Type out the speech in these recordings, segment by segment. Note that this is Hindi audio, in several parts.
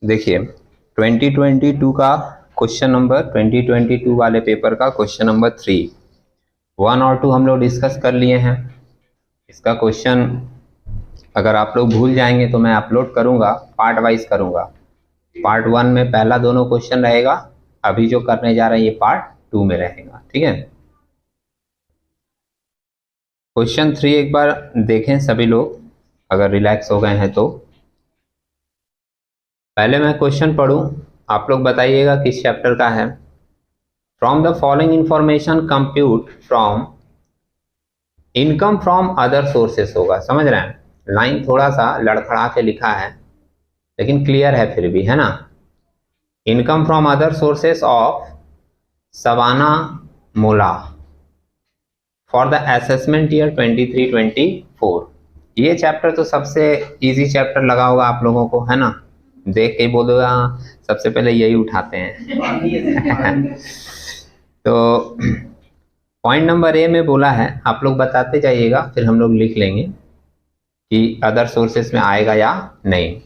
देखिए 2022 का क्वेश्चन नंबर 2022 वाले पेपर का क्वेश्चन नंबर 3 1 और 2 हम लोग डिस्कस कर लिए हैं। इसका क्वेश्चन अगर आप लोग भूल जाएंगे तो मैं अपलोड करूंगा, पार्ट वाइज करूंगा। पार्ट 1 में पहला दोनों क्वेश्चन रहेगा, अभी जो करने जा रहे हैं ये पार्ट 2 में रहेगा। ठीक है, क्वेश्चन 3 एक बार देखें सभी लोग, अगर रिलैक्स हो गए हैं तो। पहले मैं क्वेश्चन पढ़ूं, आप लोग बताइएगा किस चैप्टर का है। From the following information compute from income from other sources होगा। समझ रहे हैं, लाइन थोड़ा सा लड़खड़ा के लिखा है लेकिन क्लियर है फिर भी, है ना। Income from other sources of सवाना मोला फॉर द असेसमेंट ईयर 23-24। ये चैप्टर तो सबसे इजी चैप्टर लगा होगा आप लोगों को, है ना। देख के बोलोगा सबसे पहले यही उठाते हैं। तो पॉइंट नंबर ए में बोला है, आप लोग बताते जाइएगा फिर हम लोग लिख लेंगे कि अदर सोर्सेस में आएगा या नहीं।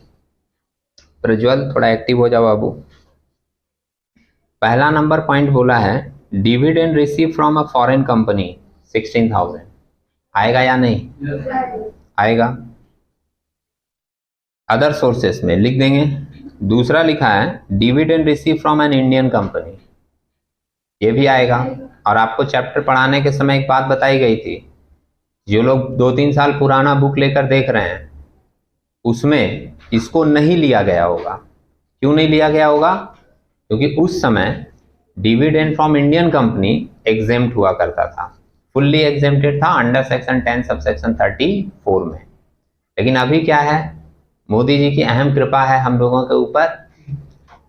प्रज्वल थोड़ा एक्टिव हो जाओ बाबू। पहला नंबर पॉइंट बोला है dividend receive from a foreign company 16,000, आएगा या नहीं? आएगा, अदर सोर्सेस में लिख देंगे। दूसरा लिखा है dividend receive from an Indian company, ये भी आएगा। और आपको चैप्टर पढ़ाने के समय एक बात बताई गई थी, जो लोग 2-3 साल पुराना बुक लेकर देख रहे हैं उसमें इसको नहीं लिया गया होगा। क्यों नहीं लिया गया होगा? क्योंकि उस समय dividend from Indian company exempt हुआ करता था, फुल्ली एग्जेम्प्टेड था अंडर सेक्शन 10 सबसेक्शन 34 में। लेकिन अभी क्या है, मोदी जी की अहम कृपा है हम लोगों के ऊपर,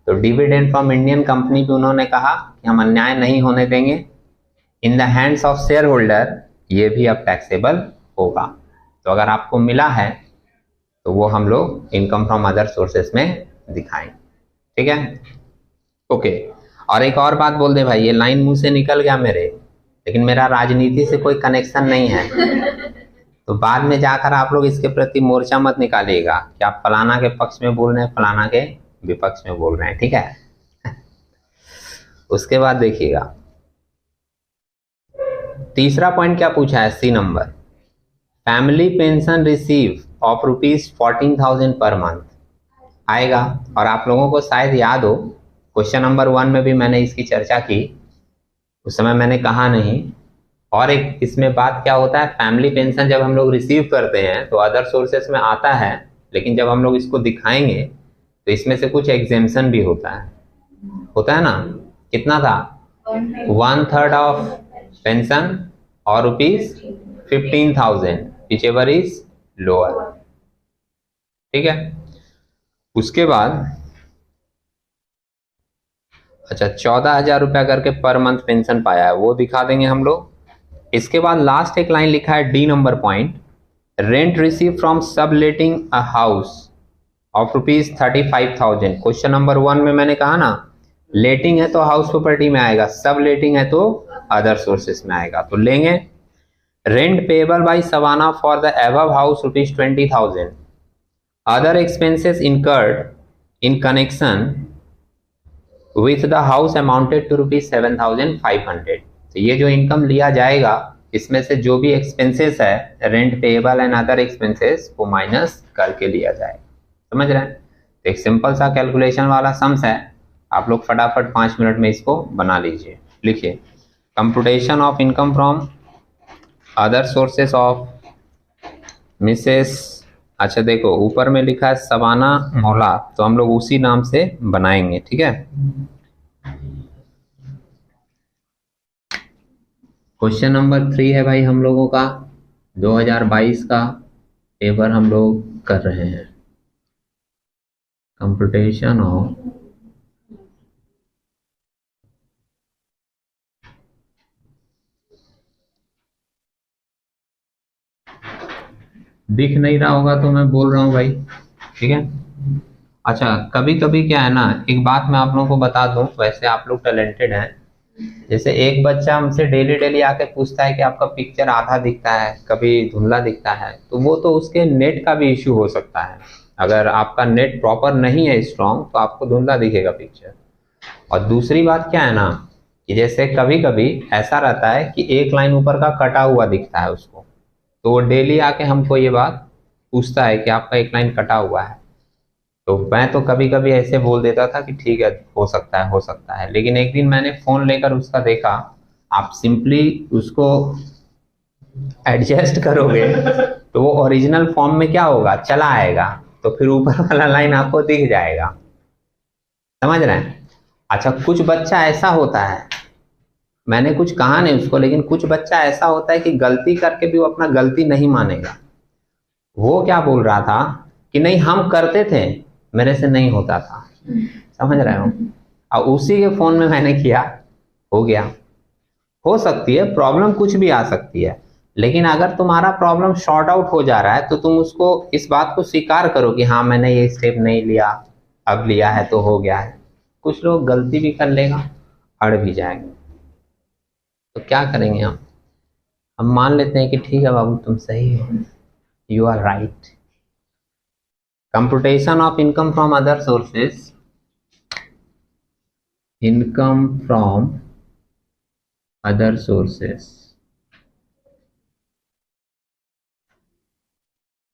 तो डिविडेंड फ्रॉम इंडियन कंपनी भी उन्होंने कहा कि हम अन्याय नहीं होने देंगे, in the hands of share holder ये भी अब टैक्सेबल होगा। तो अगर आपको मिला है तो वो हम लोग इनकम फ्रॉम अदर सोर्सेस में दिखाएं। ठीक है, ओके। और एक और बात बोल दे भाई, ये लाइन मुंह से निकल गया मेरे, लेकिन मेरा राजनीति से कोई कनेक्शन नहीं है, तो बाद में जाकर आप लोग इसके प्रति मोर्चा मत निकालिएगा कि आप फलाना के पक्ष में बोल रहे हैं, फलाना के विपक्ष में बोल रहे हैं। ठीक है, उसके बाद देखिएगा तीसरा पॉइंट क्या पूछा है, C number, family pension receive of ₹14,000 per month आएगा। और आप लोगों को शायद याद हो, क्वेश्चन नंबर 1 में भी मैंने इसकी चर्चा की, उस समय मैंने कहा नहीं। और एक इसमें बात क्या होता है, फैमिली पेंशन जब हम लोग रिसीव करते हैं तो अदर सोर्सेस में आता है, लेकिन जब हम लोग इसको दिखाएंगे तो इसमें से कुछ एग्जेम्पशन भी होता है ना। कितना था? 1/3 ऑफ पेंशन और ₹15,000 विच एवर इज लोअर। ठीक है, उसके बाद अच्छा 14,000 रुपया करके पर मंथ पेंशन पाया है, वो दिखा देंगे हम लोग। इसके बाद लास्ट एक लाइन लिखा है D number point, rent receive from subletting a house of ₹35,000। Question number 1 में मैंने कहा ना, लेटिंग है तो हाउस प्रॉपर्टी में आएगा, सब लेटिंग है तो अदर सोर्सेस में आएगा। तो लेंगे रेंट पेबल बाय सवाना for the above house ₹20,000, other expenses incurred in connection with the house amounted to ₹7,500। तो ये जो इनकम लिया जाएगा इसमें से जो भी एक्सपेंसेस है, rent payable and other expenses, वो माइनस करके लिया जाएगा। समझ रहे हैं? तो एक सिंपल सा कैलकुलेशन वाला सम्स है, आप लोग फटाफट 5 मिनट में इसको बना लीजिए। लिखिए computation of income from other sources of Mrs, अच्छा देखो ऊपर में लिखा है सवाना मौला, तो हम लोग उसी नाम से बनाएंगे। ठीक है, क्वेश्चन नंबर 3 है भाई हम लोगों का, 2022 का पेपर हम लोग कर रहे हैं। कंप्यूटेशन ऑफ दिख नहीं रहा होगा तो मैं बोल रहा हूँ भाई। ठीक है, अच्छा कभी कभी क्या है ना, एक बात मैं आप लोगों को बता दूं, वैसे आप लोग टैलेंटेड हैं, जैसे एक बच्चा हमसे डेली डेली आके पूछता है कि आपका पिक्चर आधा दिखता है, कभी धुंधला दिखता है, तो वो तो उसके नेट का भी इश्यू हो सकता है। अगर आपका नेट प्रॉपर नहीं है स्ट्रांग तो आपको धुंधला दिखेगा पिक्चर। और दूसरी बात क्या है ना कि जैसे कभी कभी ऐसा रहता है कि एक लाइन ऊपर का कटा हुआ दिखता है उसको, तो वो डेली आके हमको ये बात पूछता है कि आपका एक लाइन कटा हुआ है। तो मैं तो कभी कभी ऐसे बोल देता था कि ठीक है हो सकता है हो सकता है, लेकिन एक दिन मैंने फोन लेकर उसका देखा, आप सिंपली उसको एडजस्ट करोगे तो वो ओरिजिनल फॉर्म में क्या होगा, चला आएगा, तो फिर ऊपर वाला लाइन आपको दिख जाएगा। समझ रहे हैं? अच्छा, कुछ बच्चा ऐसा होता है, मैंने कुछ कहा नहीं उसको, लेकिन कुछ बच्चा ऐसा होता है कि गलती करके भी वो अपना गलती नहीं मानेगा। वो क्या बोल रहा था कि नहीं हम करते थे, मेरे से नहीं होता था। समझ रहे हो? और उसी के फोन में मैंने किया, हो गया। हो सकती है प्रॉब्लम कुछ भी आ सकती है, लेकिन अगर तुम्हारा प्रॉब्लम शॉर्ट आउट हो जा रहा है तो तुम उसको इस बात को स्वीकार करो कि हाँ मैंने ये स्टेप नहीं लिया, अब लिया है तो हो गया है। कुछ लोग गलती भी कर लेगा, अड़ भी जाएगा, तो क्या करेंगे हम मान लेते हैं कि ठीक है बाबू तुम सही हो, you are right. Computation of income from other sources, income from other sources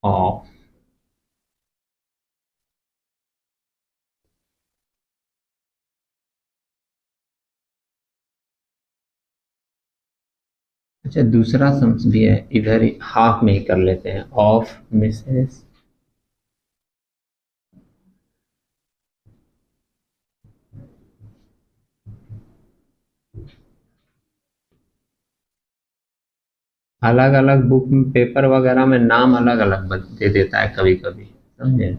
of अच्छा दूसरा सम्स भी है, इधर हाफ में ही कर लेते हैं, ऑफ मिसेस अलग अलग बुक में पेपर वगैरह में नाम अलग अलग दे देता है कभी कभी, समझे?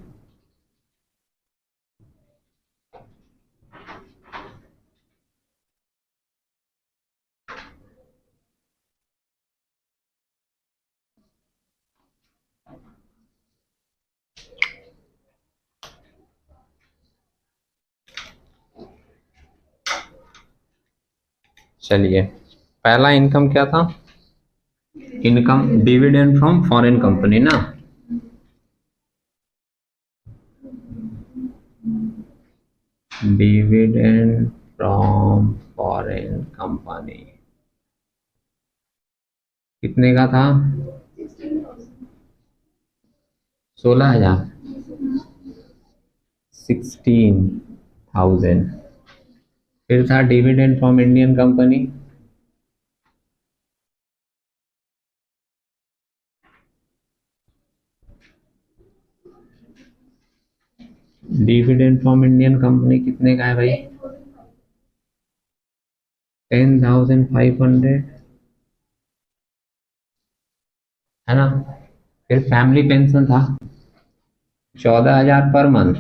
चलिए, पहला इनकम क्या था? Income dividend from foreign company ना, डिविडेंड फ्रॉम फॉरेन कंपनी कितने का था? 16,000, 16,000। फिर था dividend from Indian company, dividend from Indian company कितने का है भाई? 10,500 है ना। फिर फैमिली पेंशन था 14,000 पर मंथ,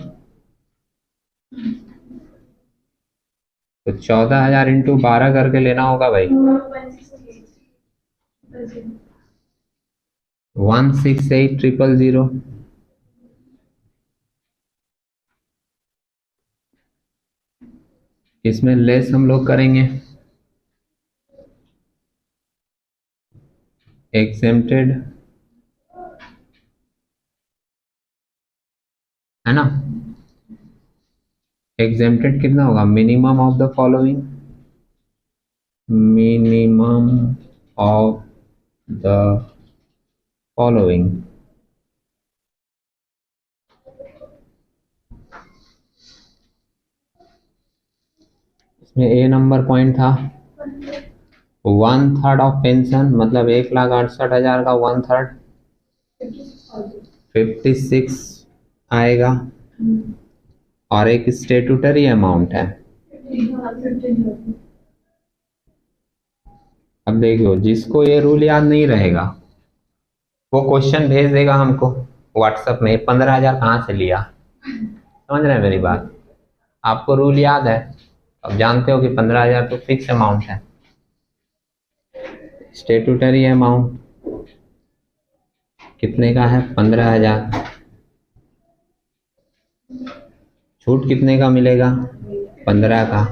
तो 14,000 इंटू 12 करके लेना होगा भाई, 168,000। इसमें लेस हम लोग करेंगे, एग्जेम्प्टेड है ना। एग्जेम्प्टेड कितना होगा? Minimum of the following, minimum of the following. इसमें ए नंबर पॉइंट था 1/3 ऑफ पेंशन, मतलब 1,68,000 का 1/3 56 आएगा, और एक स्टेटूटरी अमाउंट है। अब देखो, जिसको ये रूल याद नहीं रहेगा वो क्वेश्चन भेज देगा हमको व्हाट्सएप में, 15,000 कहाँ से लिया? समझ रहे हैं मेरी बात? आपको रूल याद है, अब जानते हो कि 15,000 तो फिक्स अमाउंट है। स्टेटूटरी अमाउंट कितने का है? 15,000। छूट कितने का मिलेगा? 15 का।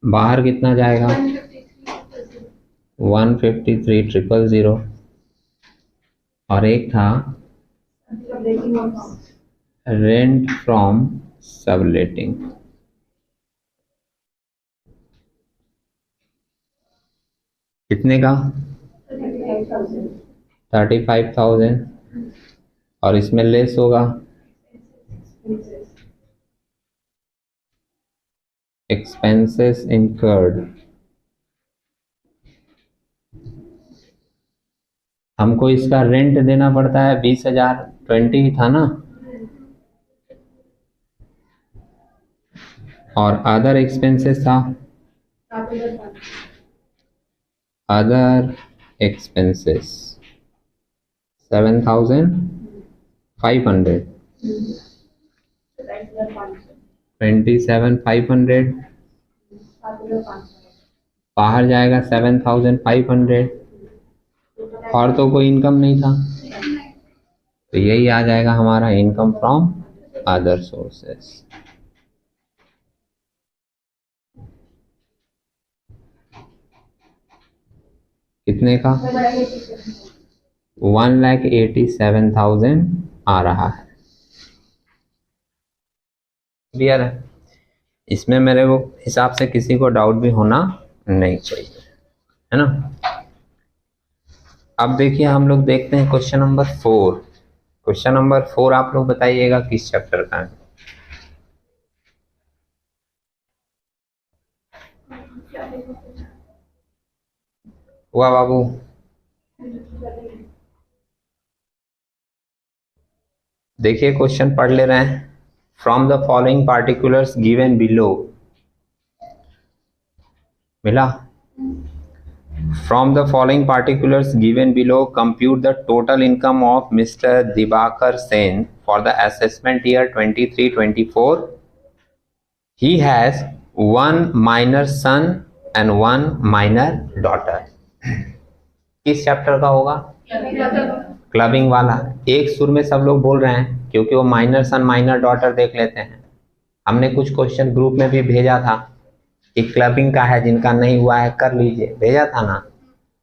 बाहर कितना जाएगा? 153,000। और एक था रेंट फ्रॉम सबलेटिंग। कितने का? 35,000। और इसमें लेस होगा एक्सपेंसेस इनकर्ड। हमको इसका रेंट देना पड़ता है 20,000, 20 था ना। और अदर एक्सपेंसेस था, अदर एक्सपेंसेस 7,500, 27,500 बाहर जाएगा 7,500। और तो कोई इनकम नहीं था, तो यही आ जाएगा हमारा इनकम फ्रॉम अदर सोर्सेस। कितने का? 1,87,000 आ रहा है। क्लियर है? इसमें मेरे को हिसाब से किसी को डाउट भी होना नहीं चाहिए, है ना। अब देखिए हम लोग देखते हैं क्वेश्चन नंबर 4। क्वेश्चन नंबर 4 आप लोग बताइएगा किस चैप्टर का है। हुआ बाबू? देखिए क्वेश्चन पढ़ ले रहे हैं। From the following particulars given below, मिला? From the following particulars given below compute the total income of mister Divakar Sen for the assessment year 23-24। He has 1 minor son and 1 minor daughter. किस चैप्टर का होगा? क्लबिंग वाला। एक सुर में सब लोग बोल रहे हैं क्योंकि वो माइनर सन माइनर डॉटर देख लेते हैं। हमने कुछ क्वेश्चन ग्रुप में भी भेजा था कि क्लबिंग का है, जिनका नहीं हुआ है कर लीजिए, भेजा था ना।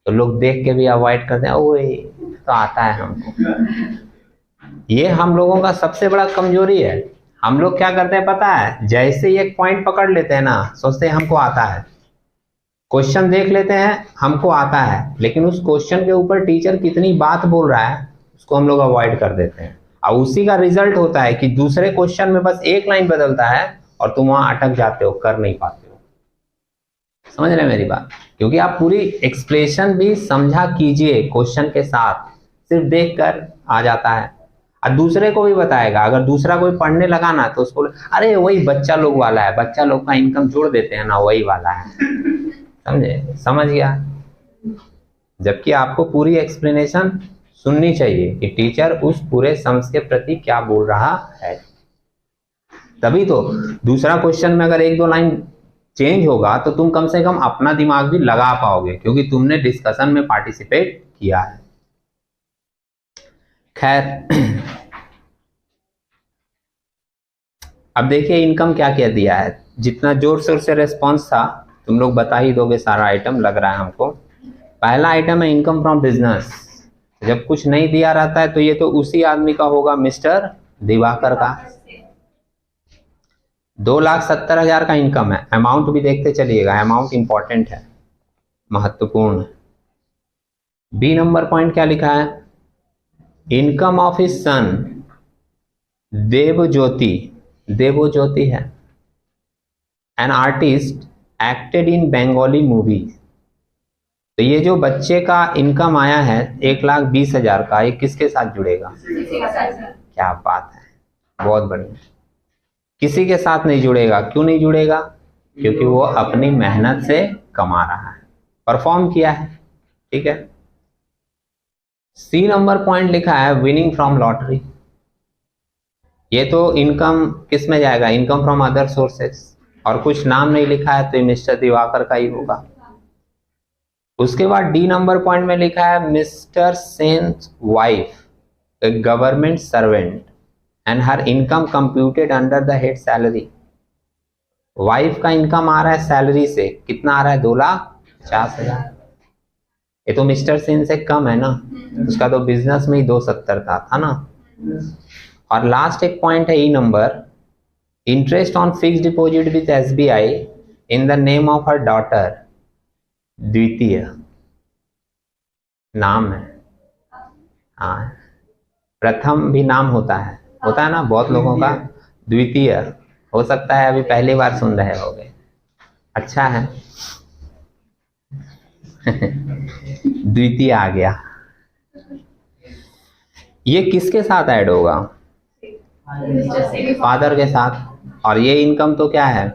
तो लोग देख के भी अवॉइड करते हैं, ओए तो आता है हमको। ये हम लोगों का सबसे बड़ा कमजोरी है। हम लोग क्या करते हैं पता है? जैसे ही एक पॉइंट पकड़ लेते हैं ना, सोचते हैं हमको आता है। क्वेश्चन देख लेते हैं, हमको आता है, लेकिन उस क्वेश्चन के ऊपर टीचर कितनी बात बोल रहा है उसको हम लोग अवॉइड कर देते हैं। और उसी का रिजल्ट होता है कि दूसरे क्वेश्चन में बस एक लाइन बदलता है और तुम वहां अटक जाते हो, कर नहीं पाते हो। समझ रहे हैं मेरी बात? क्योंकि आप पूरी एक्सप्लेनेशन भी समझा कीजिए क्वेश्चन के साथ, सिर्फ देखकर आ जाता है। और दूसरे को भी बताएगा। अगर दूसरा कोई पढ़ने लगा ना तो उसको अरे वही बच्चा लोग वाला है, बच्चा लोग का इनकम जोड़ देते हैं ना, वही वाला है। समझे? समझ गया? जबकि आपको पूरी एक्सप्लेनेशन सुननी चाहिए कि टीचर उस पूरे सम्स के प्रति क्या बोल रहा है। तभी तो दूसरा क्वेश्चन में अगर 1-2 लाइन चेंज होगा तो तुम कम से कम अपना दिमाग भी लगा पाओगे, क्योंकि तुमने डिस्कशन में पार्टिसिपेट किया है। खैर, अब देखिए इनकम क्या क्या दिया है। जितना जोर शोर से रेस्पॉन्स था तुम लोग बता ही दोगे सारा आइटम, लग रहा है हमको। पहला आइटम है इनकम फ्रॉम बिजनेस। जब कुछ नहीं दिया रहता है तो ये तो उसी आदमी का होगा, मिस्टर दिवाकर का। 2,70,000 का इनकम है। अमाउंट भी देखते चलिएगा, अमाउंट इंपॉर्टेंट है, महत्वपूर्ण। बी नंबर पॉइंट क्या लिखा है? Income of his son Debjyoti, Debjyoti है, an artist acted in Bengali movie. तो ये जो बच्चे का इनकम आया है 1,20,000 का, ये किसके साथ जुड़ेगा? क्या बात है, बहुत बढ़िया। किसी के साथ नहीं जुड़ेगा। क्यों नहीं जुड़ेगा? क्योंकि वो अपनी मेहनत से कमा रहा है, परफॉर्म किया है। ठीक है। सी नंबर पॉइंट लिखा है विनिंग फ्रॉम लॉटरी। ये तो इनकम किस में जाएगा? Income from other sources. और कुछ नाम नहीं लिखा है तो ये मिस्टर दिवाकर का ही होगा। उसके बाद डी नंबर पॉइंट में लिखा है mister sense wife A government servant and her income computed under the head salary. Wife का इनकम आ रहा है सैलरी से, कितना आ रहा है? 2,50,000। ये तो मिस्टर सेन से कम है ना, उसका तो बिजनेस में ही 2,70 था ना। और लास्ट एक पॉइंट है E number, interest on fix deposit with SBI in the name of her daughter, द्वितीय नाम है। हाँ, प्रथम भी नाम होता है ना बहुत लोगों का, द्वितीय हो सकता है अभी पहली बार सुन रहे होगे। अच्छा है द्वितीय आ गया। ये किसके साथ ऐड होगा? फादर के साथ। और ये इनकम तो क्या है?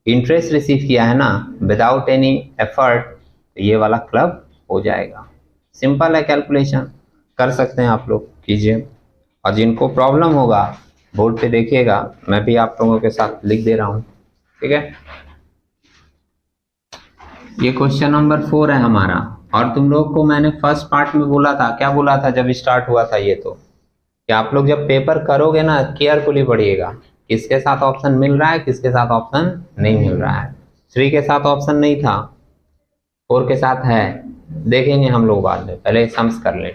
इंटरेस्ट रिसीव किया है ना, विदाउट एनी एफर्ट, तो ये वाला क्लब हो जाएगा। सिंपल है, कैलकुलेशन कर सकते हैं आप लोग, कीजिए। और जिनको प्रॉब्लम होगा बोर्ड पे देखिएगा, मैं भी आप लोगों के साथ लिख दे रहा हूँ, ठीक है। ये क्वेश्चन नंबर 4 है हमारा। और तुम लोग को मैंने फर्स्ट पार्ट में बोला था, क्या बोला था जब स्टार्ट हुआ था ये, तो कि आप लोग जब पेपर करोगे ना केयरफुली पढ़िएगा, किसके साथ ऑप्शन मिल रहा है, किसके साथ ऑप्शन नहीं मिल रहा है। 3 के साथ ऑप्शन नहीं था, 4 के साथ है, देखेंगे हम लोग बाद में, पहले सम्स कर लें।